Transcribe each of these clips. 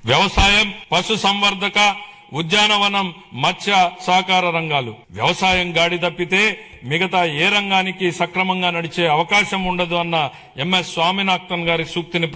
వ్యవసాయం, పశు సంవర్ధక, ఉద్యానవనం, మత్స్య సహకార రంగాలు. వ్యవసాయం గాడి తప్పితే మిగతా ఏ రంగానికి సక్రమంగా నడిచే అవకాశం ఉండదు అన్న ఎంఎస్ స్వామినాథన్ గారి సూక్తిని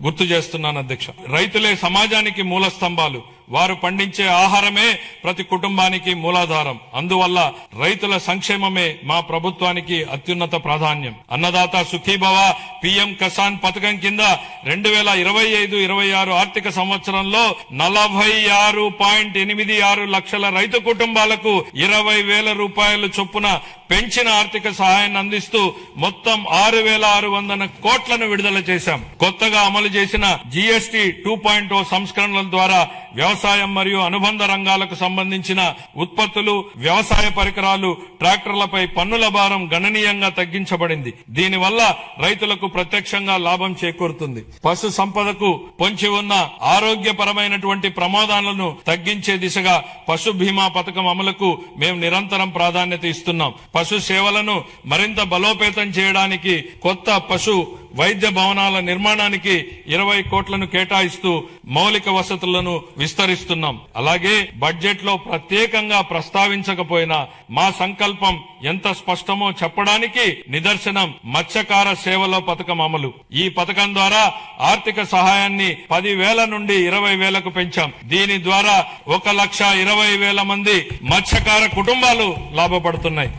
గుర్తు చేస్తున్నాను అధ్యక్ష. రైతులే సమాజానికి మూల స్తంభాలు. వారు పండించే ఆహారమే ప్రతి కుటుంబానికి మూలాధారం. అందువల్ల రైతుల సంక్షేమమే మా ప్రభుత్వానికి అత్యున్నత ప్రాధాన్యం. అన్నదాత సుఖీభవ పిఎం కిసాన్ పథకం కింద 2025-26 ఆర్థిక సంవత్సరంలో 46.86 లక్షల రైతు కుటుంబాలకు 20,000 రూపాయలు చొప్పున పెంచిన ఆర్థిక సహాయాన్ని అందిస్తూ మొత్తం 6,600 కోట్లను విడుదల చేశాం. కొత్తగా అమలు చేసిన జీఎస్టీ 2.0 సంస్కరణల ద్వారా వ్యవసాయం మరియు అనుబంధ రంగాలకు సంబంధించిన ఉత్పత్తులు, వ్యవసాయ పరికరాలు, ట్రాక్టర్లపై పన్నుల భారం గణనీయంగా తగ్గించబడింది. దీనివల్ల రైతులకు ప్రత్యక్షంగా లాభం చేకూరుతుంది. పశు సంపదకు పొంచి ఉన్న ఆరోగ్యపరమైనటువంటి ప్రమాదాలను తగ్గించే దిశగా పశు బీమా పథకం అమలుకు మేము నిరంతరం ప్రాధాన్యత ఇస్తున్నాం. పశు సేవలను మరింత బలోపేతం చేయడానికి కొత్త పశు వైద్య భవనాల నిర్మాణానికి 20 కోట్లను కేటాయిస్తూ మౌలిక వసతులను విస్తరిస్తున్నాం. అలాగే బడ్జెట్ లో ప్రత్యేకంగా ప్రస్తావించకపోయినా మా సంకల్పం ఎంత స్పష్టమో చెప్పడానికి నిదర్శనం మత్స్యకార సేవలో పథకం అమలు. ఈ పథకం ద్వారా ఆర్థిక సహాయాన్ని 10,000 నుండి 20,000కు పెంచాం. దీని ద్వారా 1,20,000 మంది మత్స్యకార కుటుంబాలు లాభపడుతున్నాయి.